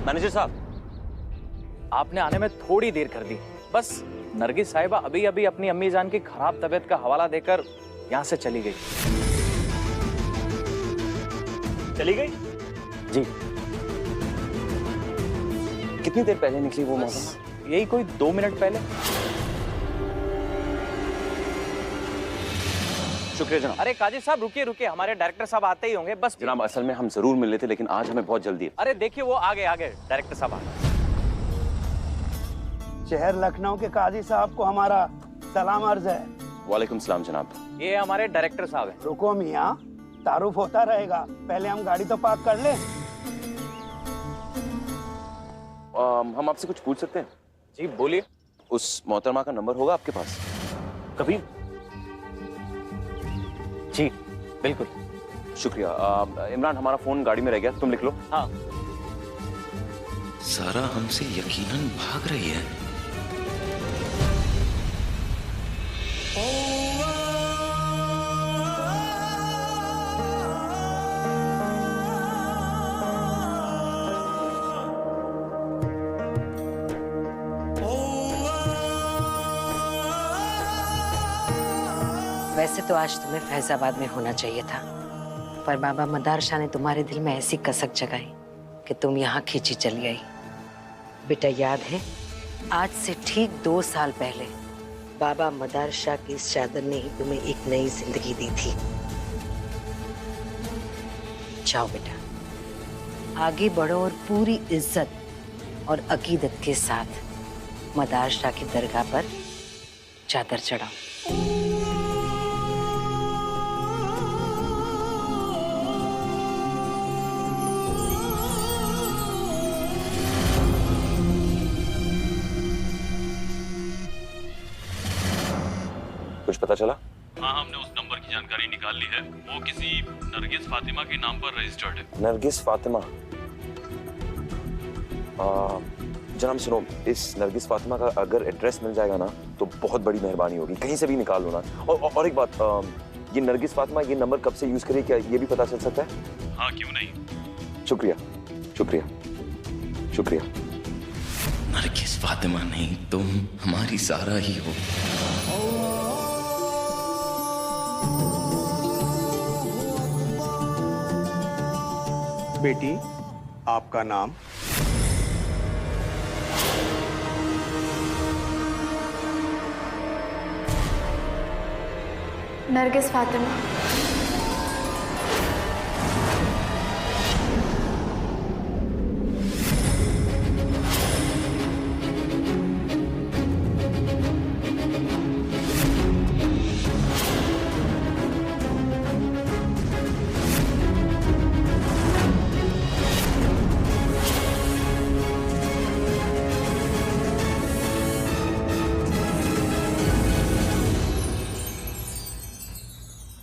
Manager साहब, आपने आने में थोड़ी देर कर दी। बस नरगिस साहिबा अभी अभी अपनी अम्मी जान की खराब तबीयत का हवाला देकर यहाँ से चली गई। चली गई? जी। कितनी देर पहले निकली वो मौसम? यही कोई 2 मिनट पहले। शुक्रिया जनाब। अरे काजी साहब रुकिए रुकिए, हमारे डायरेक्टर साहब आते ही होंगे। बस जनाब, असल में हम जरूर मिल लेते, लेकिन आज हमें बहुत जल्दी है। अरे देखिए वो आ गए डायरेक्टर साहब आ गए। शहर लखनऊ के काजी साहब को हमारा सलाम अर्ज है। वालेकुम सलाम जनाब। ये हमारे डायरेक्टर साहब हैं। रुको मियाँ, तारुफ होता रहेगा, पहले हम गाड़ी तो पार्क कर लें। हम आपसे कुछ पूछ सकते हैं? जी बोलिए। उस मोहतरमा का नंबर होगा आपके पास? कभी? जी बिल्कुल। शुक्रिया। इमरान, हमारा फोन गाड़ी में रह गया, तुम लिख लो। हाँ। सारा हमसे यकीनन भाग रही है। वैसे तो आज तुम्हें फैजाबाद में होना चाहिए था, पर बाबा मदार शाह ने तुम्हारे दिल में ऐसी कसक जगाई कि तुम यहाँ खींची चली आई। बेटा याद है, आज से ठीक 2 साल पहले बाबा मदार शाह की इस चादर ने ही तुम्हें एक नई जिंदगी दी थी। जाओ बेटा, आगे बढ़ो और पूरी इज्जत और अकीदत के साथ मदार शाह की दरगाह पर चादर चढ़ाओ। कुछ पता चला? हाँ, हमने उस नंबर की जानकारी निकाल ली है। वो किसी नरगिस फातिमा के नाम पर रजिस्टर्ड है। नरगिस फातिमा? जनाब सुनो, इस नरगिस फातिमा का अगर एड्रेस मिल जाएगा ना तो बहुत बड़ी मेहरबानी होगी। कहीं से भी निकाल लो ना। और एक बात, ये नरगिस फातिमा ये नंबर कब से यूज करे, क्या ये भी पता चल सकता है? हाँ, क्यों नहीं। शुक्रिया शुक्रिया शुक्रिया। नरगिस फातिमा नहीं, तुम हमारी सारा ही हो। बेटी, आपका नाम? नरगिस फातिमा।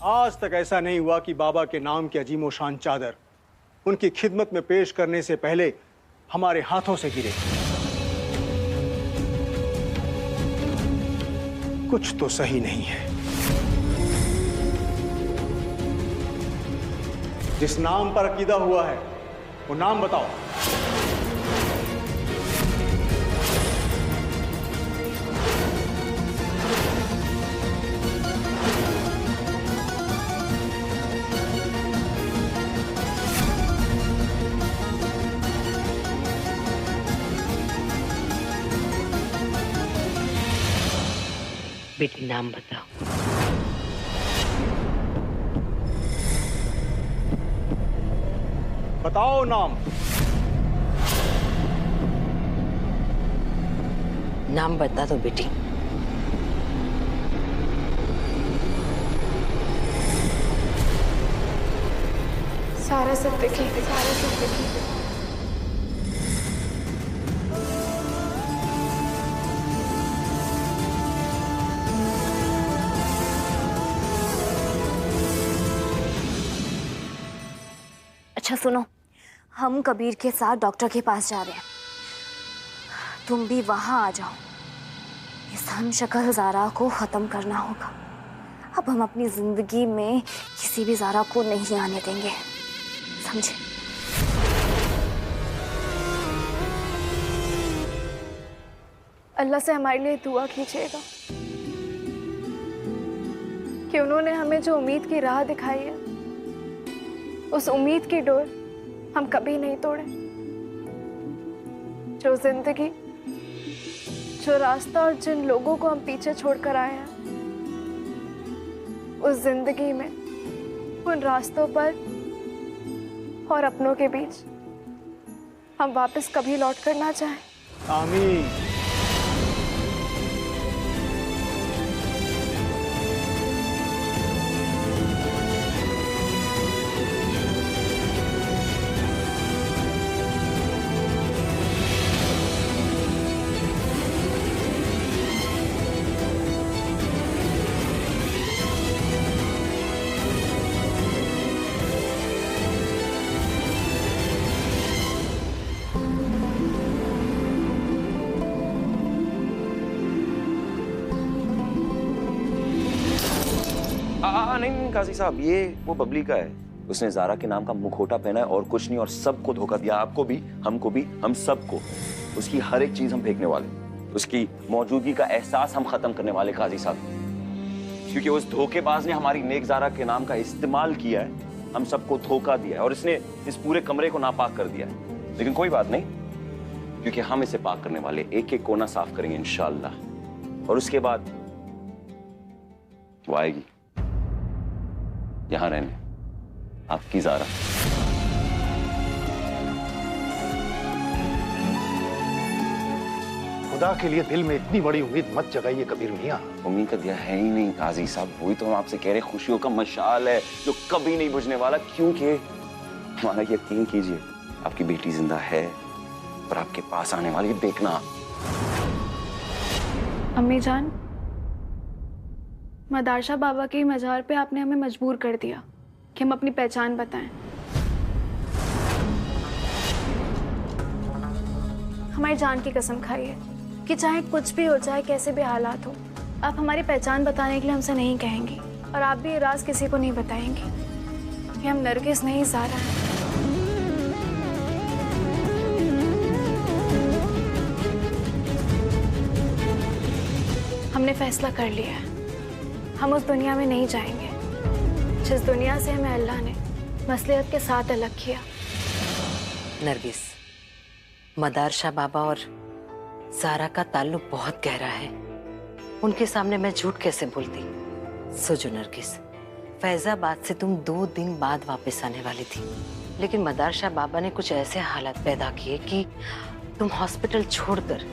आज तक ऐसा नहीं हुआ कि बाबा के नाम की अजीमो शान चादर उनकी खिदमत में पेश करने से पहले हमारे हाथों से गिरे। कुछ तो सही नहीं है। जिस नाम पर अकीदा हुआ है वो नाम बताओ। बेटी नाम बताओ। बताओ नाम। नाम बता दो बेटी। सारा सिद्दीकी। सारा सिद्दीकी। अच्छा सुनो, हम कबीर के साथ डॉक्टर के पास जा रहे हैं, तुम भी वहां आ जाओ। इस हम शक्ल ज़ारा को ख़त्म करना होगा। अब हम अपनी ज़िंदगी में किसी भी ज़ारा को नहीं आने देंगे, समझे? अल्लाह से हमारे लिए दुआ कीजिएगा कि उन्होंने हमें जो उम्मीद की राह दिखाई है, उस उम्मीद की डोर हम कभी नहीं तोड़े। जो जिंदगी, जो रास्ता और जिन लोगों को हम पीछे छोड़कर आए हैं, उस जिंदगी में, उन रास्तों पर और अपनों के बीच हम वापस कभी लौट कर ना जाएं। आमीन। नहीं काजी साहब, ये वो बबली का है। उसने ज़ारा के नाम का मुखौटा पहना है और कुछ नहीं, और सबको धोखा दिया, आपको भी, हमको भी, हम सबको। उसकी हर एक चीज हम फेंकने वाले, उसकी मौजूदगी का एहसास हम खत्म करने वाले काजी साहब, क्योंकि उस धोखेबाज ने हमारी नेक ज़ारा के नाम का इस्तेमाल किया है, हम सबको धोखा दिया है और इसने इस पूरे कमरे को नापाक कर दिया है। लेकिन कोई बात नहीं, क्योंकि हम इसे पाक करने वाले, एक एक कोना साफ करेंगे इंशाअल्लाह। और उसके बाद वो आएगी यहां रहने, आपकी ज़ारा। खुदा के लिए दिल में इतनी बड़ी उम्मीद मत जगाइए कबीर मियाँ। उम्मीद का दिया है ही नहीं काजी साहब, वही तो हम आपसे कह रहे, खुशियों का मशाल है जो कभी नहीं बुझने वाला। क्योंकि हमारा यकीन कीजिए, आपकी बेटी जिंदा है और आपके पास आने वाली है, देखना। अम्मी जान, मदारशाह बाबा के मज़ार पे आपने हमें मजबूर कर दिया कि हम अपनी पहचान बताएं। हमारी जान की कसम खाइए कि चाहे कुछ भी हो जाए, कैसे भी हालात हो, आप हमारी पहचान बताने के लिए हमसे नहीं कहेंगी, और आप भी ये राज किसी को नहीं बताएंगी कि हम नरगिस नहीं, ज़ारा हैं। हमने फैसला कर लिया है, हम उस दुनिया में नहीं जाएंगे जिस दुनिया से हमें अल्लाह ने मसलियत के साथ अलग किया। नरगिस, मदारशाह बाबा और ज़ारा का ताल्लुक बहुत गहरा है, उनके सामने मैं झूठ कैसे बोलती। सोचो नरगिस, फैजाबाद से तुम 2 दिन बाद वापस आने वाली थी, लेकिन मदारशाह बाबा ने कुछ ऐसे हालात पैदा किए कि तुम हॉस्पिटल छोड़कर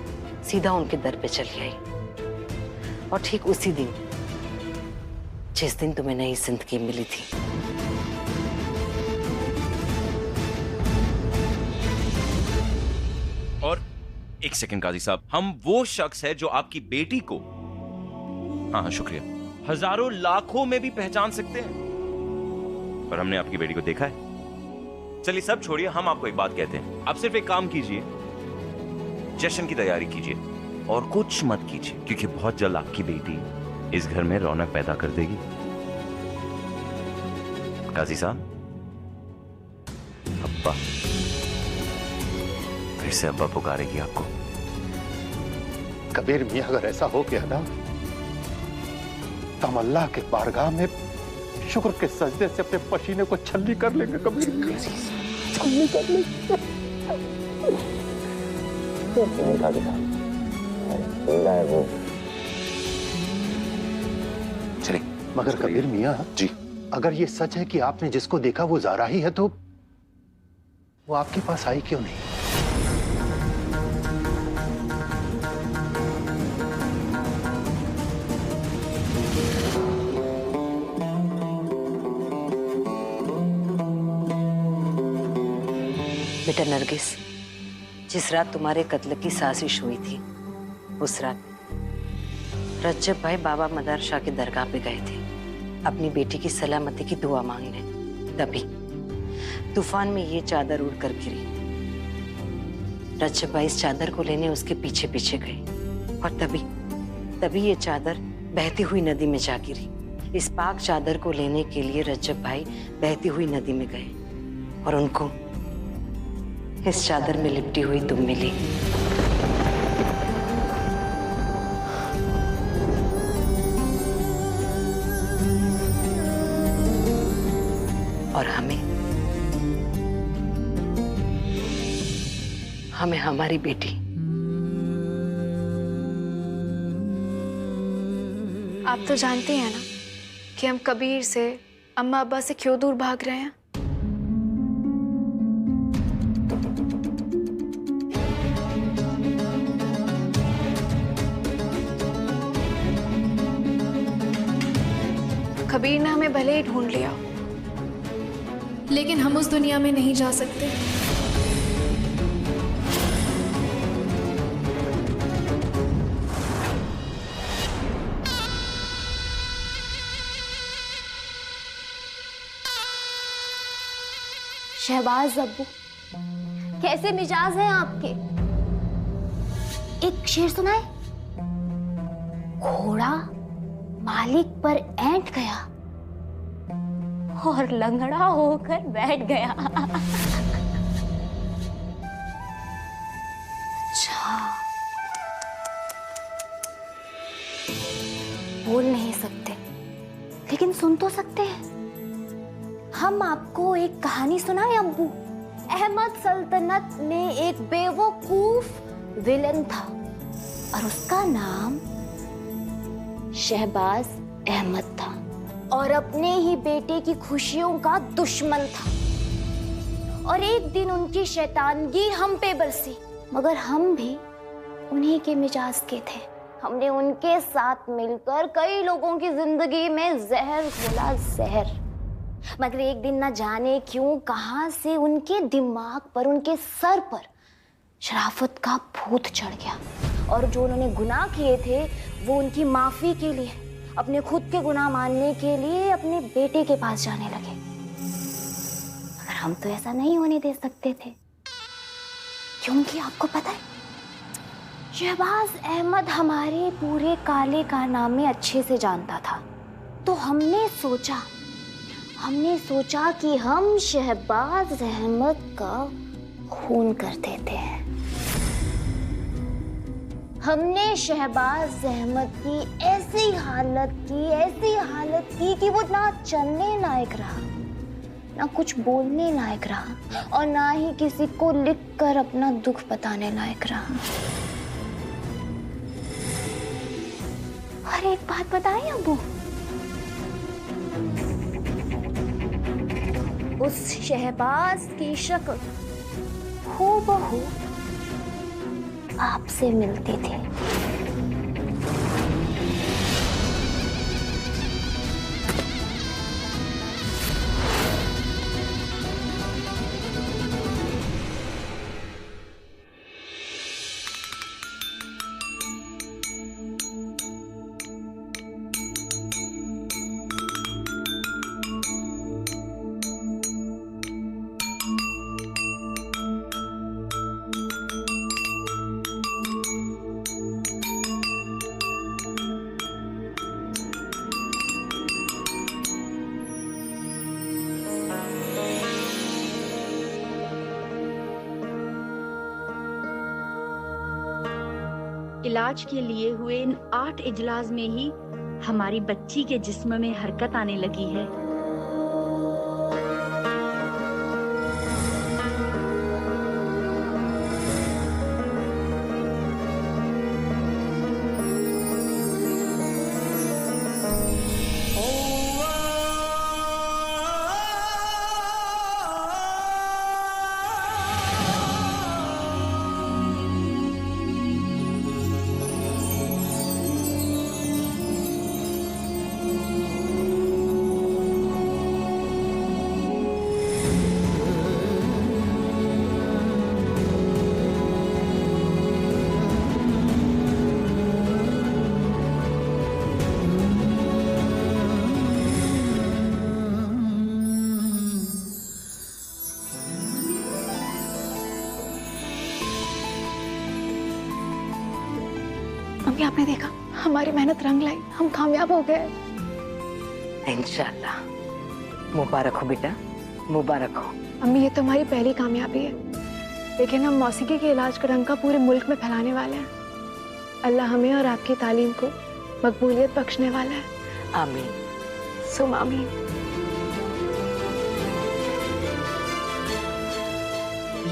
सीधा उनके दर पे चली आई। और ठीक उसी दिन, जिस दिन तुम्हें नई जिंदगी मिली थी। और एक सेकंड काजी साहब, हम वो शख्स है जो आपकी बेटी को, हाँ शुक्रिया, हजारों लाखों में भी पहचान सकते हैं, पर हमने आपकी बेटी को देखा है। चलिए सब छोड़िए, हम आपको एक बात कहते हैं, आप सिर्फ एक काम कीजिए, जश्न की तैयारी कीजिए और कुछ मत कीजिए, क्योंकि बहुत जल्द आपकी बेटी इस घर में रौनक पैदा कर देगी। काजी साहब, अब्बा, फिर से अब्बा पुकारेगी आपको। कबीर मियाँ, अगर ऐसा हो गया ना, तो हम अल्लाह के बारगाह में शुक्र के सजदे से अपने पसीने को छलनी कर लेंगे। कबीर मियाँ, छलनी कर लेंगे। चलिए। मगर कबीर मियाँ जी, अगर ये सच है कि आपने जिसको देखा वो ज़ारा ही है, तो वो आपके पास आई क्यों नहीं? बेटा नरगिस, जिस रात तुम्हारे कत्ल की साजिश हुई थी, उस रात रज्जब भाई बाबा मदारशाह के दरगाह पे गए थे अपनी बेटी की सलामती की दुआ मांगने। तभी तूफान में ये चादर उड़कर गिरी। रज्जब भाई इस चादर को लेने उसके पीछे पीछे गए और तभी ये चादर बहती हुई नदी में जा गिरी। इस पाक चादर को लेने के लिए रज्जब भाई बहती हुई नदी में गए और उनको इस चादर में लिपटी हुई तुम मिली। और हमें हमारी बेटी। आप तो जानते हैं ना कि हम कबीर से, अम्मा अब्बा से क्यों दूर भाग रहे हैं। कबीर ने हमें भले ही ढूंढ लिया, लेकिन हम उस दुनिया में नहीं जा सकते। शहबाज अब्बू, कैसे मिजाज हैं आपके? एक शेर सुनाए। घोड़ा मालिक पर ऐंठ गया और लंगड़ा होकर बैठ गया। अच्छा, बोल नहीं सकते लेकिन सुन तो सकते हैं। हम आपको एक कहानी सुनाएं अब्बू। अहमद सल्तनत में एक बेवकूफ विलन था और उसका नाम शहबाज अहमद था और अपने ही बेटे की खुशियों का दुश्मन था। और एक दिन उनकी शैतानगी हम पे बरसी, मगर हम भी उन्हीं के मिजाज के थे। हमने उनके साथ मिलकर कई लोगों की जिंदगी में जहर घोला, जहर। मगर एक दिन ना जाने क्यों कहां से उनके दिमाग पर, उनके सर पर शराफत का भूत चढ़ गया और जो उन्होंने गुनाह किए थे वो उनकी माफी के लिए, अपने खुद के गुनाह मानने के लिए अपने बेटे के पास जाने लगे। मगर हम तो ऐसा नहीं होने दे सकते थे, क्योंकि आपको पता है शहबाज अहमद हमारे पूरे काले कारनामे अच्छे से जानता था। तो हमने सोचा कि हम शहबाज अहमद का खून कर देते हैं। हमने शहबाज अहमद की ऐसी हालत की कि वो ना चलने लायक रहा, ना कुछ बोलने लायक रहा और ना ही किसी को लिखकर अपना दुख बताने लायक रहा। और एक बात बताएं अब्बू, उस शहबाज की शक्ल हूबहू आपसे मिलती थी। इलाज के लिए हुए इन 8 इजलास में ही हमारी बच्ची के जिस्म में हरकत आने लगी है। मम्मी, आपने देखा हमारी मेहनत रंग लाई, हम कामयाब हो गए। इंशाल्लाह। मुबारक हो बेटा, मुबारक हो। अम्मी, ये तो हमारी पहली कामयाबी है, लेकिन हम मौसीकी के इलाज का डंका पूरे मुल्क में फैलाने वाले हैं। अल्लाह हमें और आपकी तालीम को मकबूलियत बख्शने वाला है। आमीन। सुम आमीन।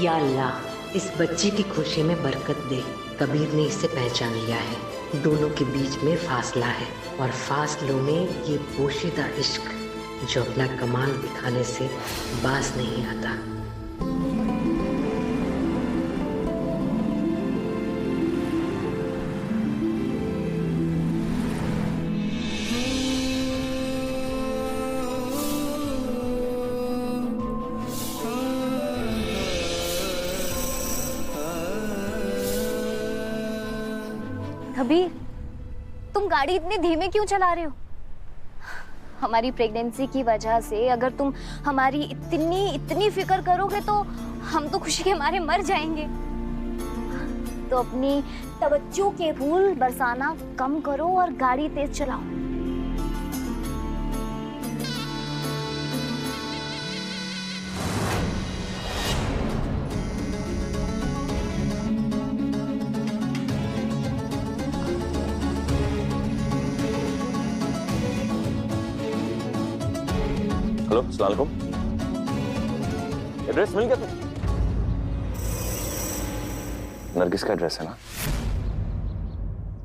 या अल्लाह इस बच्चे की खुशी में बरकत दे। कबीर ने इसे पहचान लिया है। दोनों के बीच में फासला है और फासलों में ये पोशीदा इश्क जो अपना कमाल दिखाने से बाज नहीं आता। कबीर, तुम गाड़ी इतनी धीमे क्यों चला रहे हो? हमारी प्रेगनेंसी की वजह से अगर तुम हमारी इतनी फिक्र करोगे तो हम तो खुशी के मारे मर जाएंगे। तो अपनी तवज्जो के फूल बरसाना कम करो और गाड़ी तेज चलाओ। हेलो, अस्सलाम वालेकुम। एड्रेस मिल गया? नरगिस का एड्रेस है ना?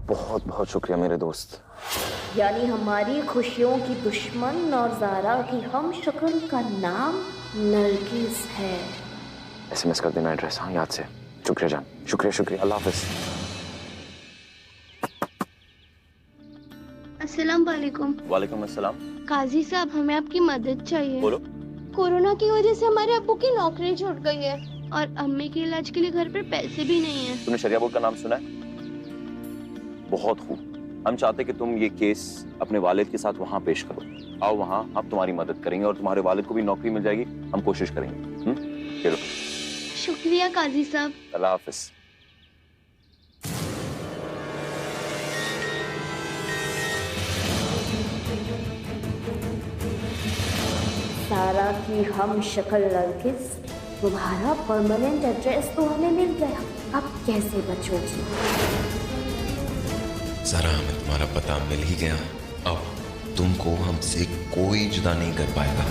बहुत बहुत शुक्रिया मेरे दोस्त। यानी हमारी खुशियों की दुश्मन और ज़ारा की हम शक्ल का नाम नरगिस है। एसएमएस कर देना एड्रेस। हाँ, याद से। शुक्रिया जान, शुक्रिया शुक्रिया। अल्लाह हाफिज। अस्सलाम वालेकुम। वालेकुम अस्सलाम। काजी साहब, हमें आपकी मदद चाहिए। बोलो। कोरोना की वजह से हमारे अब्बू की नौकरी छूट गई है और अम्मी के इलाज के लिए घर पर पैसे भी नहीं है। तुमने शरिया बोर्ड का नाम सुना है? बहुत खूब। हम चाहते कि तुम ये केस अपने वालिद के साथ वहाँ पेश करो। आओ वहाँ, हम तुम्हारी मदद करेंगे और तुम्हारे वालिद को भी नौकरी मिल जाएगी। हम कोशिश करेंगे। चलो। शुक्रिया काजी साहब। अल्लाह हाफिज। सारा की हम शक्ल नरगिस, तुम्हारा परमानेंट एड्रेस तो हमें मिल गया, अब कैसे बचोगी? सारा, हमें तुम्हारा पता मिल ही गया। अब तुमको हमसे कोई जुदा नहीं कर पाएगा।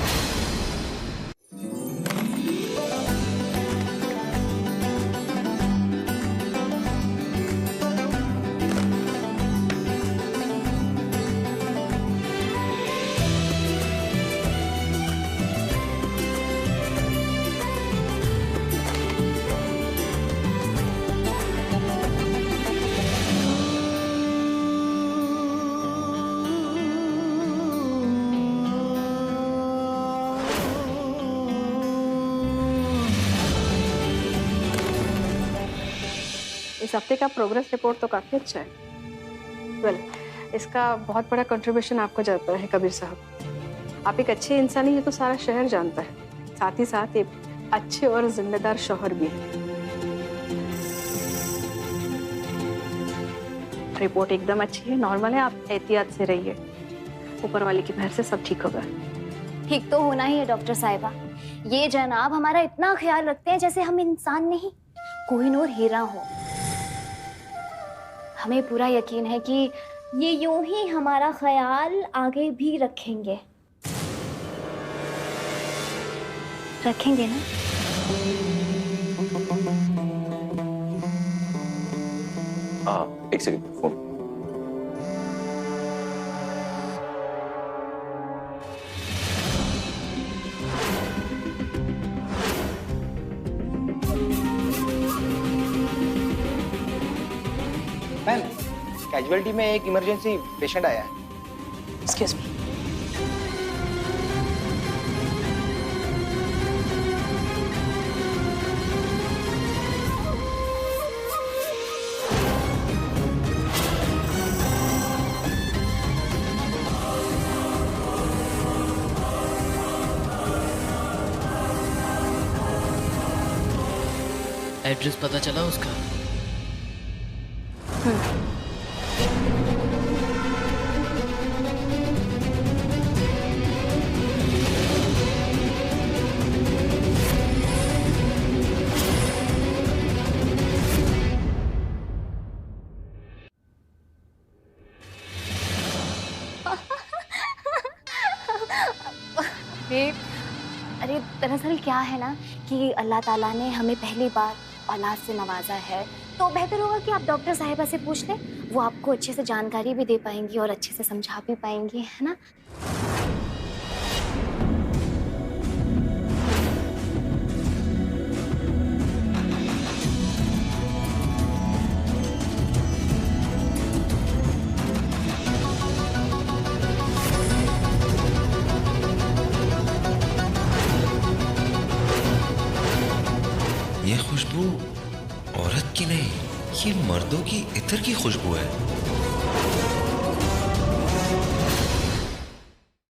इस हफ्ते का प्रोग्रेस रिपोर्ट तो काफी अच्छा है। वेल, इसका बहुत बड़ा कंट्रीब्यूशन आपको जाता है कबीर साहब। आप एक अच्छे इंसान हैं, ये तो सारा शहर जानता है। साथ ही साथ एक अच्छे और जिम्मेदार शौहर भी है। रिपोर्ट एकदम अच्छी है, नॉर्मल है। आप एहतियात से रहिए, ऊपर वाले की मेहर से सब ठीक होगा। ठीक तो होना ही है डॉक्टर साहिबा। ये जनाब हमारा इतना ख्याल रखते हैं जैसे हम इंसान नहीं, कोहिनूर हीरा हो। हमें पूरा यकीन है कि ये यूं ही हमारा ख्याल आगे भी रखेंगे। रखेंगे ना? एक सेकंड, फोन। मैम, कैजुअलिटी में एक इमरजेंसी पेशेंट आया है। Excuse me. एड्रेस पता चला उसका? अरे दरअसल क्या है ना कि अल्लाह ताला ने हमें पहली बार औलाद से नवाजा है, तो बेहतर होगा कि आप डॉक्टर साहिबा से पूछ लें। वो आपको अच्छे से जानकारी भी दे पाएंगी और अच्छे से समझा भी पाएंगी, है ना? ये खुशबू औरत की नहीं, ये मर्दों की इत्र की खुशबू है।